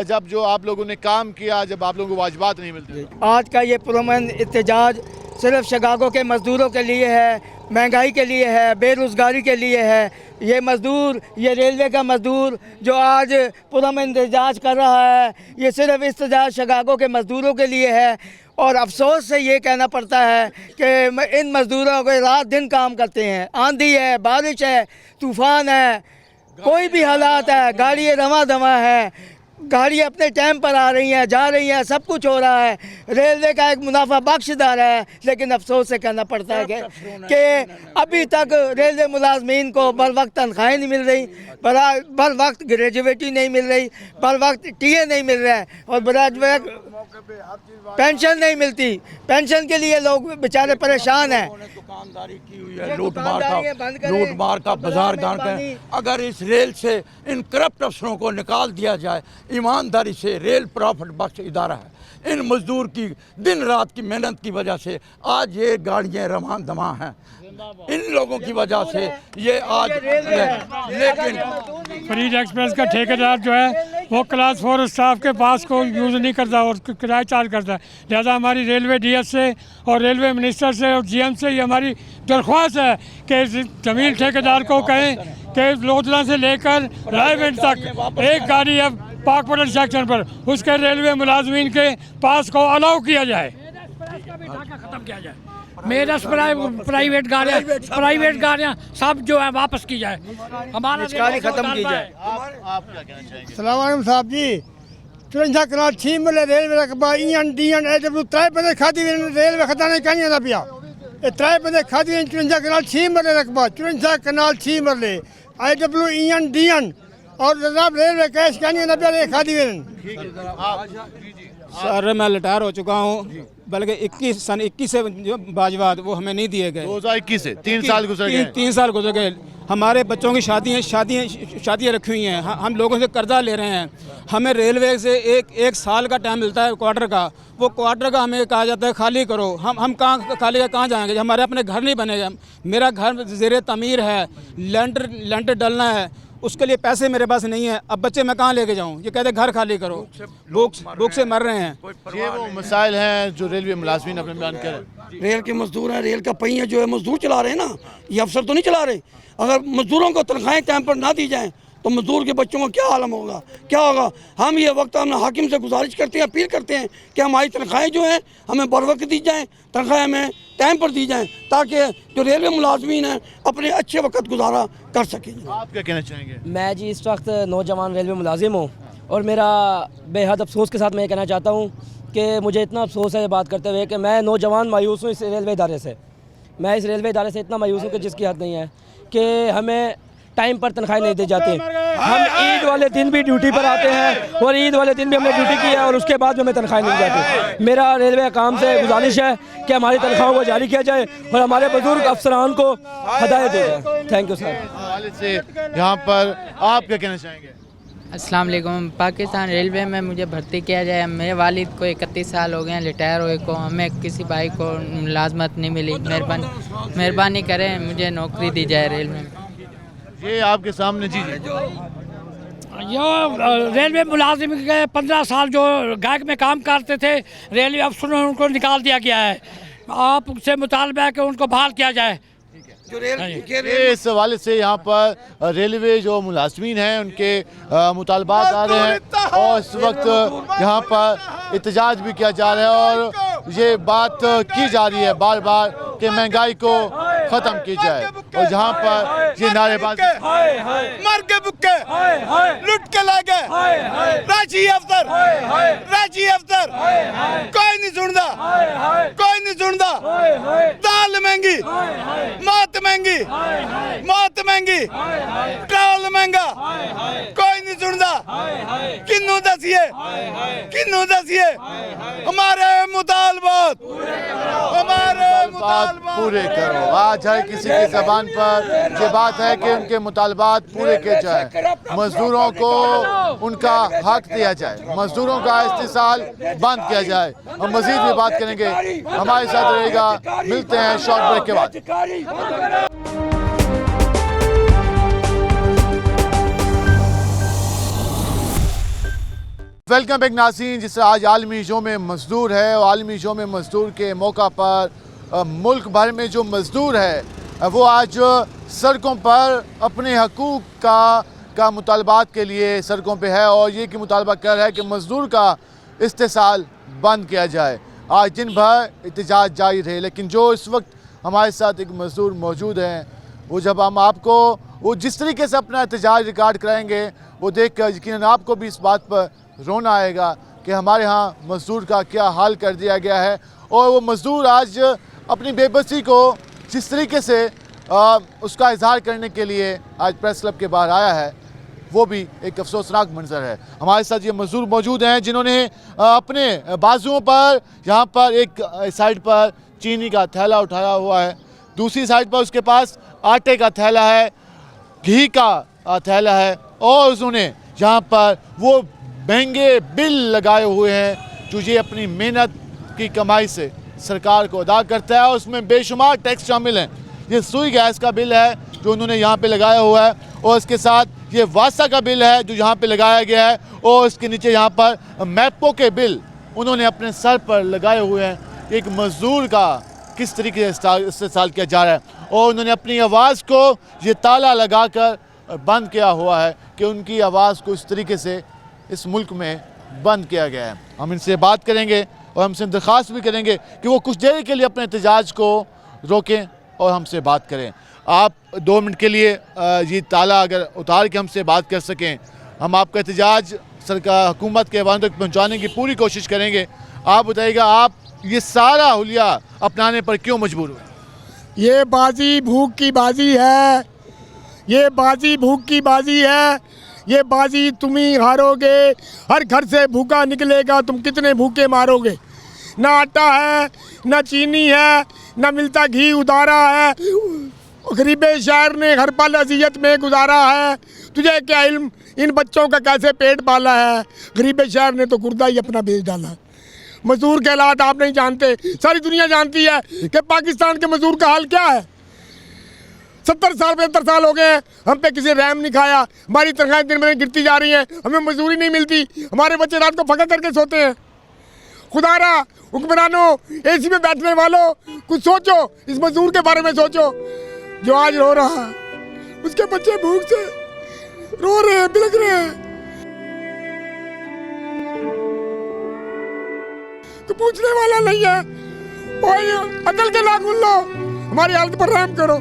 जब जो आप लोगों ने काम किया, जब आप लोगों को वाजिबात नहीं मिलती? आज का ये पुरअमन एहतजाज सिर्फ शिकागो के मज़दूरों के लिए है, महंगाई के लिए है, बेरोज़गारी के लिए है। ये मज़दूर, ये रेलवे का मज़दूर जो आज पुरअमन एहतजाज कर रहा है, ये सिर्फ एहतजाज शिकागो के मज़दूरों के लिए है। और अफसोस से ये कहना पड़ता है कि इन मज़दूरों को रात दिन काम करते हैं, आंधी है, बारिश है, तूफ़ान है, कोई भी हालात है, गाड़ी रवा दवा है, गाड़ी अपने टाइम पर आ रही हैं, जा रही हैं, सब कुछ हो रहा है। रेलवे का एक मुनाफा बख्शदार है, लेकिन अफसोस से कहना पड़ता है कि अभी तक रेलवे मुलाजमीन को बर वक्त तनख्वाहें नहीं मिल रही, बर वक्त ग्रेजुएटी नहीं मिल रही, बर वक्त टीए नहीं मिल रहा है और पेंशन नहीं मिलती। पेंशन के लिए लोग बेचारे परेशान हैं। दुकानदारी की हुई है, लूट मार का बाजार गान। अगर इस रेल से इन करप्ट अफसरों को निकाल दिया जाए, ईमानदारी से, रेल प्रॉफिट बख्श इदारा है, इन मजदूर की दिन रात की मेहनत की वजह से आज ये गाड़ियाँ रवान दमा हैं, इन लोगों की वजह से ये आज। लेकिन फरीद एक्सप्रेस का ठेकेदार जो है वो क्लास 4 स्टाफ के पास को यूज़ नहीं करता और किराया चार्ज करता है। लिहाजा हमारी रेलवे डीएस से और रेलवे मिनिस्टर से और जीएम से ये हमारी दरख्वास्त है कि ज़मीन ठेकेदार को कहें कि लोधला से लेकर रायगंज तक एक गाड़ी अब पाकपटन सेक्शन पर उसके रेलवे मुलाजमीन के पास को अलाउ किया जाए, ख़त्म किया जाए। मेरठ प्राइवेट गाड़ियाँ सब जो है वापस की जाए, हमारा खत्म की जाए। आप क्या कहना चाहेंगे? अस्सलाम वालेकुम साहब जी, 53 कनाल 6 मरले रेलवे रकबा ईएन डीएन एडब्ल्यू 3 बंदे खादी रेलवे खताने कहीं ना पिया, 3 बंदे खादी 53 कनाल 6 मरले रकबा 53 कनाल 6 मरले एडब्ल्यू ईएन डीएन और जनाब रेलवे कैश कहीं ना पिया खादी सर मैं रिटायर हो चुका हूँ, बल्कि 21 से जो बाजवाद वो हमें नहीं दिए गए। 2021 से 3 साल गुजर गए। 3 साल गुजर गए। हमारे बच्चों की शादियाँ रखी हुई हैं, हम लोगों से कर्जा ले रहे हैं। हमें रेलवे से एक साल का टाइम मिलता है क्वार्टर का, वो क्वार्टर का हमें कहा जाता है खाली करो। हम कहाँ जाएंगे? हमारे अपने घर नहीं बनेगा। मेरा घर ज़ेरे तमीर है, लेंटर डलना है, उसके लिए पैसे मेरे पास नहीं है। अब बच्चे मैं कहाँ लेके जाऊँ? ये कहते घर खाली करो, भूख से मर रहे हैं। ये वो मसाइल हैं जो रेलवे मुलाजमीन अपने बयान कर रहे हैं। रेल के मजदूर हैं, रेल का पहिया जो है मजदूर चला रहे हैं ना, ये अफसर तो नहीं चला रहे। अगर मजदूरों को तनख्वाहें टाइम पर ना दी जाएँ तो मजदूर के बच्चों का क्या आलम होगा, क्या होगा? हम ये वक्त हम हाकिम से गुजारिश करते हैं, अपील करते हैं कि हमारी तनख्वाहें जो हैं हमें बर वक्त दी जाएँ, तनख्वाहें हमें टाइम पर दी जाएँ, ताकि जो रेलवे मुलाजमीन हैं अपने अच्छे वक्त गुजारा कर सकें। आप क्या कहना चाहेंगे? मैं जी इस वक्त नौजवान रेलवे मुलाजिम हूँ और मेरा बेहद अफसोस के साथ मैं ये कहना चाहता हूँ कि मुझे इतना अफसोस है बात करते हुए कि मैं नौजवान मायूस हूँ इस रेलवे इदारे से। मैं इस रेलवे इदारे से इतना मायूस हूँ कि जिसकी हद नहीं है कि हमें टाइम पर तनख्वाह नहीं दी जाती। हम ईद वाले दिन भी ड्यूटी पर आते हैं और ईद वाले दिन भी हमने ड्यूटी की है और उसके बाद भी हमें तनख्वाह नहीं दी जाती। मेरा रेलवे काम से गुजारिश है कि हमारी तनख्वाहों को जारी किया जाए और हमारे बुजुर्ग अफसरान को हदायत दी जाए। Thank you sir. से यहाँ पर आप क्या कहना चाहेंगे? अस्सलाम वालेकुम। पाकिस्तान रेलवे में मुझे भर्ती किया जाए। मेरे वालिद को 31 साल हो गए हैं रिटायर हुए को, हमें किसी भाई को मुलाजमत नहीं मिली। मेहरबानी करें, मुझे नौकरी दी जाए रेलवे में। ये आपके सामने जी जो रेलवे मुलाजिम के 15 साल जो गायक में काम करते थे, रेलवे अफसरों ने उनको निकाल दिया गया है। आपसे मुतालबा है कि उनको बहाल किया जाए। इस हवाले से यहाँ पर रेलवे जो मुलाजमीन हैं उनके मुतालबात आ रहे हैं और इस वक्त यहाँ पर एहतजाज भी किया जा रहा है और ये बात की जा रही है बार बार कि महंगाई को ख़त्म की जाए। और जहाँ पर ये नारेबाजी मर के बुक्के लुट के ला गए राजी अफसर कोई नहीं सुनता दाल महंगी मौत महंगी ट्रैवल महंगा कोई नहीं सुनता। किन्नू दसिए हमारे मुतालबात पूरे करो। आज हर किसी की जबान पर ये बात है कि उनके मुतालबात पूरे किए जाए, मजदूरों को उनका हक दिया जाए, मजदूरों का इस्तेसाल बंद किया जाए। हम मजीद भी बात करेंगे, हमारे साथ रहेगा। मिलते हैं शॉर्ट ब्रेक के बाद। वेलकम बैक नाज़रीन। जिस आज आलमी योम मज़दूर है और आलमी योम मज़दूर के मौका पर मुल्क भर में जो मज़दूर है वो आज सड़कों पर अपने हकूक़ का मुतालबात के लिए सड़कों पे है और ये कि मुतालबा कर रहा है कि मज़दूर का इस्तेसाल बंद किया जाए। आज दिन भर एहतजाज जारी रहे, लेकिन जो इस वक्त हमारे साथ एक मज़दूर मौजूद हैं, वो जब हम आपको वो जिस तरीके से अपना एहतजाज रिकॉर्ड कराएंगे वो देख कर यकीनन आपको भी इस बात पर रोना आएगा कि हमारे यहाँ मज़दूर का क्या हाल कर दिया गया है। और वो मज़दूर आज अपनी बेबसी को जिस तरीके से उसका इजहार करने के लिए आज प्रेस क्लब के बाहर आया है, वो भी एक अफसोसनाक मंजर है। हमारे साथ ये मज़दूर मौजूद हैं जिन्होंने अपने बाजुओं पर यहाँ पर एक साइड पर चीनी का थैला उठाया हुआ है, दूसरी साइड पर उसके पास आटे का थैला है, घी का थैला है और उन्होंने यहाँ पर वो महंगे बिल लगाए हुए हैं जो ये अपनी मेहनत की कमाई से सरकार को अदा करता है और उसमें बेशुमार टैक्स शामिल हैं। ये सुई गैस का बिल है जो उन्होंने यहाँ पे लगाया हुआ है और इसके साथ ये वासा का बिल है जो यहाँ पे लगाया गया है और इसके नीचे यहाँ पर मैपो के बिल उन्होंने अपने सर पर लगाए हुए हैं। एक मज़दूर का किस तरीके से इस्तेमाल किया जा रहा है और उन्होंने अपनी आवाज़ को ये ताला लगाकर बंद किया हुआ है कि उनकी आवाज़ को इस तरीके से इस मुल्क में बंद किया गया है। हम इनसे बात करेंगे और हमसे दरख्वास्त भी करेंगे कि वो कुछ देर के लिए अपने एहतजाज को रोकें और हमसे बात करें। आप 2 मिनट के लिए ये ताला अगर उतार के हमसे बात कर सकें, हम आपका एहतजाज सरकार हुकूमत के वालों तक पहुँचाने की पूरी कोशिश करेंगे। आप बताइएगा, आप ये सारा हुलिया अपनाने पर क्यों मजबूर हुए? ये बाजी भूख की बाजी है, ये बाजी भूख की बाजी है, ये बाजी तुम ही हारोगे। हर घर से भूखा निकलेगा, तुम कितने भूखे मारोगे। ना आटा है, ना चीनी है, ना मिलता घी उधारा है। गरीब शहर ने हर पल अजियत में गुजारा है। तुझे क्या इल्म इन बच्चों का कैसे पेट पाला है। गरीब शहर ने तो गुर्दा ही अपना बेच डाला है। मजदूर के हालात आप नहीं जानते, सारी दुनिया जानती है कि पाकिस्तान के मजदूर का हाल क्या है। 70 साल 75 साल हो गए हैं, हम पे किसी रहम नहीं खाया। हमारी तनख्वाहें दिन ब दिन गिरती जा रही हैं, हमें मजदूरी नहीं मिलती। हमारे बच्चे रात को फकर करके सोते हैं। खुदारा हुक्मरानों, एसी में बैठने वालों, कुछ सोचो, इस मजदूर के बारे में सोचो जो आज रो रहा है। उसके बच्चे भूख से रो रहे हैं, बिलख रहे हैं। तो पूछने वाला नहीं है। ओए अकल के नाखून लो, हमारी हालत पर रहम करो।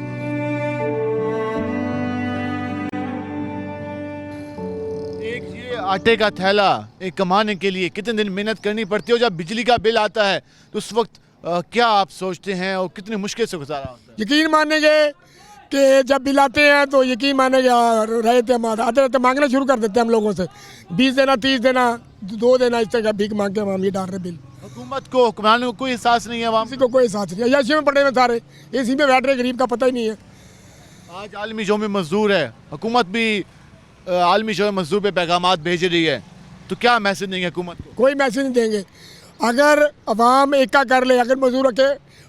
एक ये आटे का थैला एक कमाने के लिए कितने दिन मेहनत करनी पड़ती है और जब बिजली का बिल आता है तो उस वक्त क्या आप सोचते हैं और कितनी मुश्किल से गुजारा होता है? यकीन मानेंगे कि जब बिल आते हैं तो यकीन मानेंगे रहे थे हम आते रहते मांगना शुरू कर देते हैं हम लोगों से 20 देना 30 देना 2 देना, इस तरह भीख मांग के हम ये डाल रहे बिल। हुकूमत को हुक्मरानों को कोई एहसास नहीं है, आवाम किसी को कोई एहसास नहीं है। एसी में पड़े हुए सारे, एसी में बैठ रहे, गरीब का पता ही नहीं है। आज आलमी यौम मजदूर है, हुकूमत भी आलमी यौम मजदूर पे पैगामात भेज रही है, तो क्या मैसेज देंगे हुकूमत को? कोई मैसेज नहीं देंगे। अगर अवाम एका कर ले, अगर मजदूर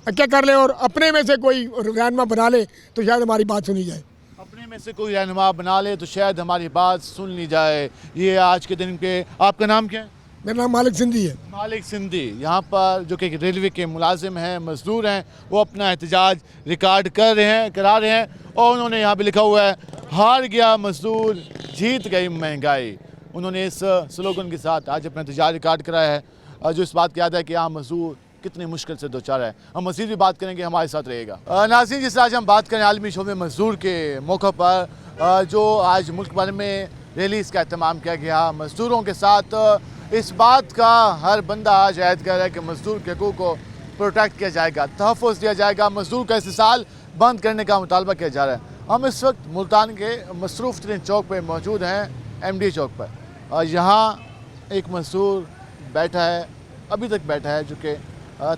क्या कर ले और अपने में से कोई रहनुमा बना ले तो शायद हमारी बात सुनी जाए। अपने में से कोई रहनुमा बना ले तो शायद हमारी बात सुन ली जाए। ये आज के दिन के, आपका नाम क्या है? मेरा नाम मालिक सिंधी है। मालिक सिंधी यहाँ पर जो कि रेलवे के मुलाजिम हैं, मजदूर हैं, वो अपना एहतजाज रिकॉर्ड करा रहे हैं और उन्होंने यहाँ पे लिखा हुआ है, हार गया मजदूर जीत गई महंगाई। उन्होंने इस स्लोगन के साथ आज अपना एहतजाज रिकॉर्ड कराया है जो इस बात की याद है कि यहाँ मजदूर कितनी मुश्किल से दो चार है। हम मज़ीद भी बात करेंगे, हमारे साथ रहेगा। नाज़रीन, जिस आज हम बात करें आलमी शौम मजदूर के मौके पर जो आज मुल्क भर में रैलीज़ का अहतमाम किया गया, मजदूरों के साथ इस बात का हर बंदा आज ऐद कर रहा है कि मजदूर के हकूक़ को प्रोटेक्ट किया जाएगा, तहफ़्फ़ुज़ दिया जाएगा, मजदूर का इस्तेसाल बंद करने का मुतालबा किया जा रहा है। हम इस वक्त मुल्तान के मसरूफ़ तरीन चौक पर मौजूद हैं, MD चौक पर। यहाँ एक मजदूर बैठा है, अभी तक बैठा है, जो कि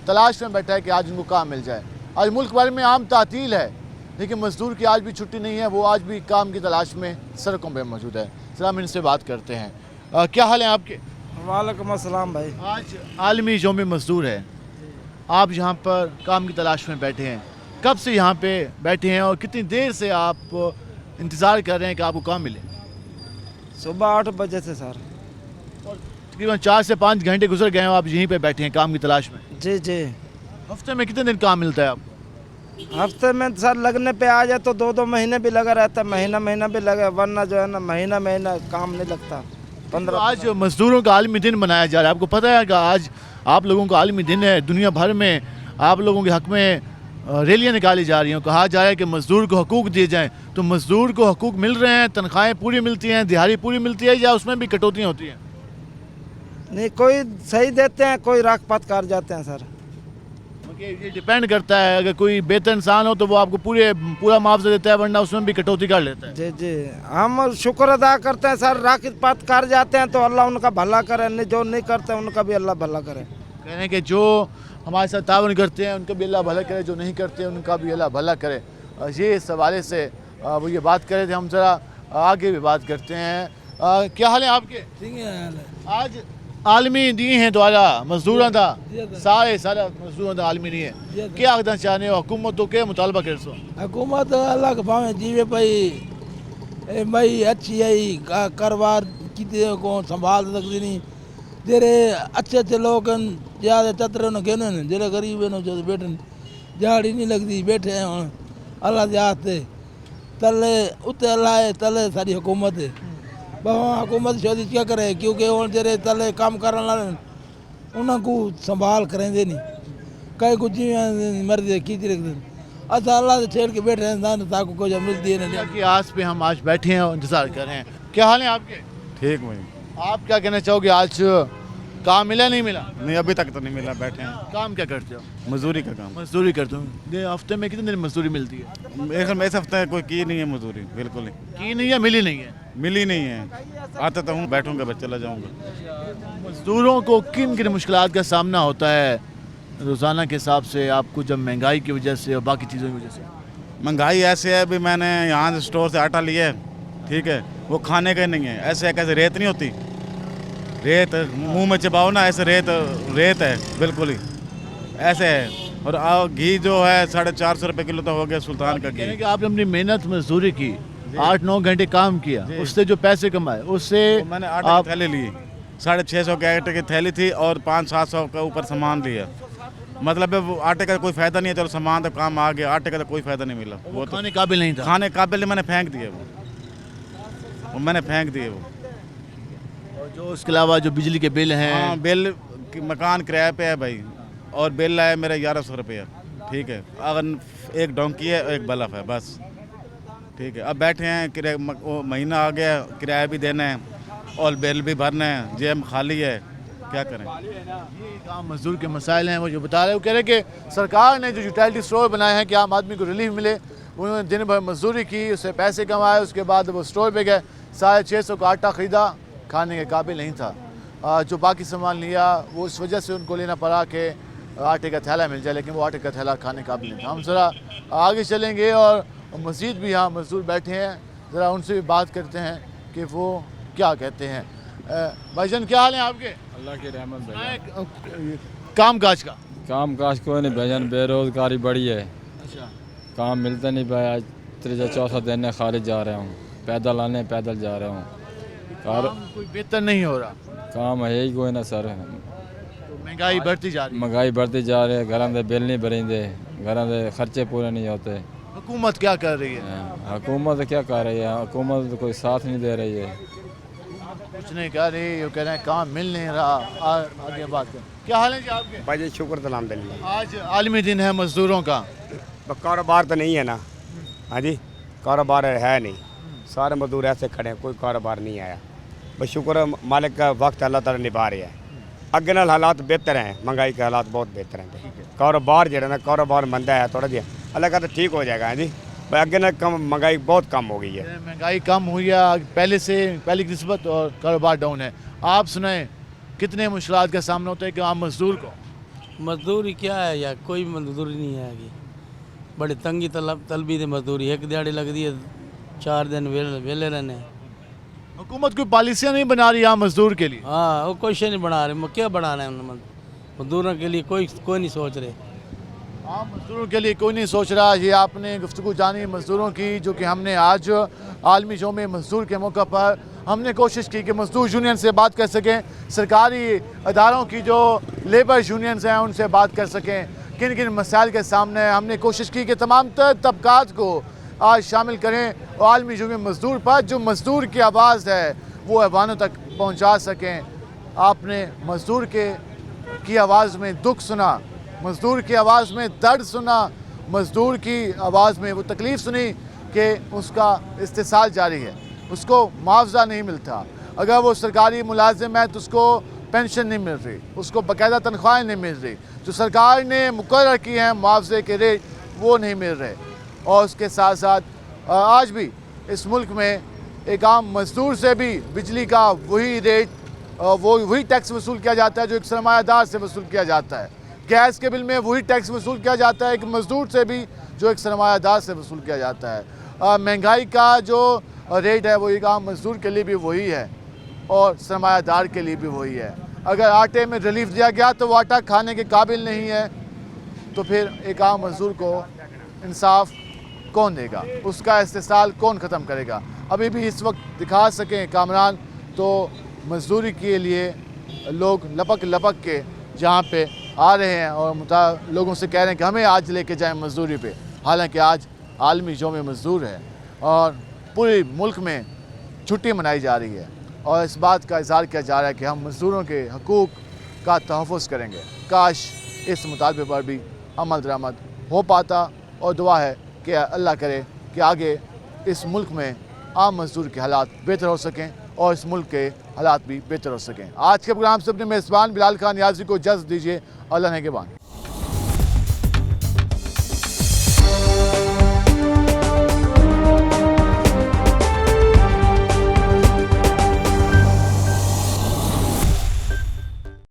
तलाश में बैठा है कि आज उनको काम मिल जाए। आज मुल्क भर में आम तातील है, लेकिन मजदूर की आज भी छुट्टी नहीं है, वो आज भी काम की तलाश में सड़कों पे मौजूद है। सलाम, इनसे बात करते हैं। क्या हाल है आपके? वालेकुम अस्सलाम भाई। आज आलमी यौम मजदूर है, आप यहाँ पर काम की तलाश में बैठे हैं, कब से यहाँ पे बैठे हैं और कितनी देर से आप इंतज़ार कर रहे हैं कि आपको काम मिले? सुबह 8 बजे से सर। तकरीबन 4 से 5 घंटे गुजर गए हैं, आप यहीं पे बैठे हैं काम की तलाश में? जी जी। हफ्ते में कितने दिन काम मिलता है आपको? हफ्ते में सर लगने पे आ जाए तो 2-2 महीने भी लगा रहता है, महीना भी लगा, वरना जो है ना महीना काम नहीं लगता। 15 आज मजदूरों का आलमी दिन मनाया जा रहा है, आपको पता है कि आज आप लोगों का आलमी दिन है। दुनिया भर में आप लोगों के हक़ में रैलियाँ निकाली जा रही हैं, कहा जा रहा है कि मजदूर को हकूक़ दिए जाएँ। तो मजदूर को हकूक़ मिल रहे हैं, तनख्वाहें पूरी मिलती हैं, दिहाड़ी पूरी मिलती है, या उसमें भी कटौतियाँ होती हैं? नहीं, कोई सही देते हैं, कोई राख-पात कर जाते हैं सर। ये डिपेंड करता है, अगर कोई बेहतर इंसान हो तो वो आपको पूरा मुआवजा देता है, वरना उसमें भी कटौती कर लेता है। जी जी, हम शुक्र अदा करते हैं सर। राख-पात कर जाते हैं तो अल्लाह उनका भला करे, जो नहीं करते उनका भी अल्लाह भला करे। कह रहे हैं कि जो हमारे साथ तावन करते हैं उनका भी अल्लाह भला करे, जो नहीं करते हैं उनका भी अल्लाह भला करे। ये इस हवाले से वो ये बात कर रहे थे। हम ज़रा आगे भी बात करते हैं। क्या हाल है आपके? ठीक है। आज आलमी दी हैं द्वारा मजदूर था, सारा मजदूर था आलमी नहीं है, क्या आखना चाहने हो? हुकूमत तो क्या मुतालबा कर सो? हुकूमत अल्लाह के भावे जीवे भाई अच्छी है, कारोबार की को संभाल सकती नहीं। जेरे अच्छे लोग ज़्यादा चतरे न कहने, जेरे गरीब है जो बैठन दिहाड़ी नहीं लगती, बैठे हैं हम अल्लाह के हाथ से तले उत्ते अल्लाह है, तले सारी हुकूमत है। बस हुकूमत शोदी क्या करे, क्योंकि वो जरे तले काम करने वाले उनको संभाल करेंगे नहीं, कई कुछ मर्जी खींच रखते अच्छा अल्लाह से छेड़ के बैठे हैं ताकि को जब मिलती है ना कि आज पे हम आज बैठे हैं और इंतजार कर रहे हैं। क्या हाल है आपके? ठीक भाई। आप क्या कहना चाहोगे, आज काम मिला नहीं मिला? नहीं अभी तक तो नहीं मिला, बैठे हैं। काम क्या करते हो? मजदूरी का काम। मजदूरी करते हो। ये हफ्ते में कितने दिन मजदूरी मिलती है? इस हफ्ते कोई की नहीं है मजदूरी, बिल्कुल नहीं की नहीं है, मिली नहीं है? मिली नहीं है। आता तो हूँ, बैठूंगा बस चला जाऊँगा। मजदूरों को किन किन मुश्किलात का सामना होता है रोज़ाना के हिसाब से आपको, जब महंगाई की वजह से और बाकी चीज़ों की वजह से? महंगाई ऐसे है, अभी मैंने यहाँ से स्टोर से आटा लिया है, ठीक है, वो खाने का नहीं है। ऐसे कैसे रेत नहीं होती, रेत मुंह में चबाओ ना, ऐसे रेत है बिल्कुल ही ऐसे है। और घी जो है 450 रुपये किलो तो हो गया सुल्तान का घी। कि आपने अपनी मेहनत मजदूरी की, 8-9 घंटे काम किया, उससे जो पैसे कमाए उससे मैंने आटे की थैली ली, 650 के आटे की थैली थी और 500-700 का ऊपर सामान लिया। मतलब वो आटे का कोई फायदा नहीं है, चलो सामान तो काम आ गया, आटे का तो कोई फायदा नहीं मिला। वो खाने काबिल नहीं था। खाने काबिल मैंने फेंक दिए, वो मैंने फेंक दिए वो। और जो उसके अलावा जो बिजली के बिल हैं? हाँ, बिल मकान किराए पे है भाई, और बिल है मेरा 1100 रुपये, ठीक है। अगर एक डोंकी है, एक बल्ब है, बस ठीक है। अब बैठे हैं, किराया महीना आ गया, किराया भी देना है और बिल भी भरना है, जेब खाली है, क्या करें। ये काम मजदूर के मसाइल हैं। वो जो बता रहे हैं, वो कह रहे हैं कि सरकार ने जो यूटिलिटी स्टोर बनाए हैं कि आम आदमी को रिलीफ मिले, उन्होंने दिन भर मजदूरी की, उससे पैसे कमाए, उसके बाद वो स्टोर पे गए, 650 का आटा ख़रीदा, खाने के काबिल नहीं था। जो बाकी सामान लिया वो इस वजह से उनको लेना पड़ा कि आटे का थैला मिल जाए, लेकिन वो आटे का थैला खाने का काबिल नहीं था। हम ज़रा आगे चलेंगे और मज़ीद भी यहाँ मजदूर बैठे हैं, ज़रा उनसे भी बात करते हैं कि वो क्या कहते हैं। भाईजान क्या हाल है आपके? अल्लाह की रहमत भाईजान। काम काज का? काम काज कोई नहीं भाईजान, बेरोज़गारी बड़ी है। अच्छा। काम मिलता नहीं भाई, आज 3-4 दिन है, खारिज जा रहा हूँ, पैदल आने पैदल जा रहा हूँ। कोई बेहतर नहीं हो रहा? काम है ही कोई ना सर, तो महंगाई बढ़ती जा रही है। महंगाई बढ़ती जा रही है, घरों के बिल नहीं भरेंगे, घरों के खर्चे पूरे नहीं होते। हुकूमत क्या कर रही है? हुकूमत क्या कर रही है, हुकूमत तो कोई साथ नहीं दे रही है। कुछ नहीं कर रही, वो कह रहे हैं काम मिल नहीं रहा। आगे बात कर। क्या हाल है जी आपके? भाई शुक्र अल्हम्दुलिल्लाह। आज आलमी दिन है मजदूरों का। कारोबार तो नहीं है ना? हाँ जी, कारोबार है नहीं, सारे मजदूर ऐसे खड़े हैं, कोई कारोबार नहीं आया। बस शुक्र मालिक का वक्त अल्लाह ताला निभा रहा है। अगे नाल हालात बेहतर हैं, महंगाई के हालात बहुत बेहतर हैं। कारोबार जो ना कारोबार मंदा है थोड़ा जिहा, अल्लाह का तो ठीक हो जाएगा। हाँ जी, भाई अगे ना कम महंगाई बहुत कम हो गई है। महंगाई कम हुई है पहले की निस्बत, और कारोबार डाउन है। आप सुनाएं कितने मुश्किलात का सामना होता है कि आम मजदूर को? मजदूरी क्या है यार, कोई मजदूरी नहीं है आगे, बड़ी तंगी तलबी थी मजदूरी। एक दिहाड़ी लगती है, 4 दिन वेले रहने। हुकूमत कोई पॉलिसियाँ नहीं बना रही आम मजदूर के लिए? हाँ, वो कुछ नहीं बना रहे, क्या बना रहे हैं मजदूरों के लिए, कोई नहीं सोच रहे। आम मजदूरों के लिए कोई नहीं सोच रहा। ये आपने गुफ्तगू जानी मजदूरों की, जो कि हमने आज आलमी यौम मजदूर के मौका पर हमने कोशिश की कि मजदूर यूनियन से बात कर सकें, सरकारी अदारों की जो लेबर यूनियंस हैं उनसे बात कर सकें, किन किन मसाइल के सामने है। हमने कोशिश की कि तमाम तबकात को आज शामिल करें और आलमी यौम मजदूर पर जो मजदूर की आवाज़ है वो ऐवानों तक पहुँचा सकें। आपने मजदूर की आवाज़ में दुख सुना, मजदूर की आवाज़ में दर्द सुना, मजदूर की आवाज़ में वो तकलीफ़ सुनी कि उसका इस्तेसाल जारी है, उसको मुआवजा नहीं मिलता। अगर वो सरकारी मुलाजिम है तो उसको पेंशन नहीं मिल रही, उसको बाकायदा तनख्वाहें नहीं मिल रही, जो सरकार ने मुकर्रर की हैं मुआवजे के रेट वो नहीं मिल रहे। और उसके साथ साथ आज भी इस मुल्क में एक आम मजदूर से भी बिजली का वही रेट, वही टैक्स वसूल किया जाता है जो एक सरमायादार से वसूल किया जाता है। गैस के बिल में वही टैक्स वसूल किया जाता है एक मजदूर से भी जो एक सरमायादार से वसूल किया जाता है। महंगाई का जो रेट है वो एक आम मजदूर के लिए भी वही है और सरमायादार के लिए भी वही है। अगर आटे में रिलीफ दिया गया तो वो आटा खाने के काबिल नहीं है, तो फिर एक आम मजदूर को इंसाफ कौन देगा, उसका इस्तेसाल कौन ख़त्म करेगा? अभी भी इस वक्त दिखा सकें कामरान तो मजदूरी के लिए लोग लपक लपक के जहाँ पे आ रहे हैं और लोगों से कह रहे हैं कि हमें आज लेके जाएं मजदूरी पे। हालांकि आज आलमी यौम मजदूर है और पूरे मुल्क में छुट्टी मनाई जा रही है और इस बात का इज़हार किया जा रहा है कि हम मजदूरों के हकूक़ का तहफ़्फ़ुज़ करेंगे। काश इस मुतालबे पर भी अमल दरामद हो पाता और दुआ है कि अल्लाह करे कि आगे इस मुल्क में आम मजदूर के हालात बेहतर हो सकें और इस मुल्क के हालात भी बेहतर हो सकें। आज के प्रोग्राम से अपने मेज़बान बिलाल खान याज़ी को इजाज़त दीजिए। अल्लाह ने के बाद।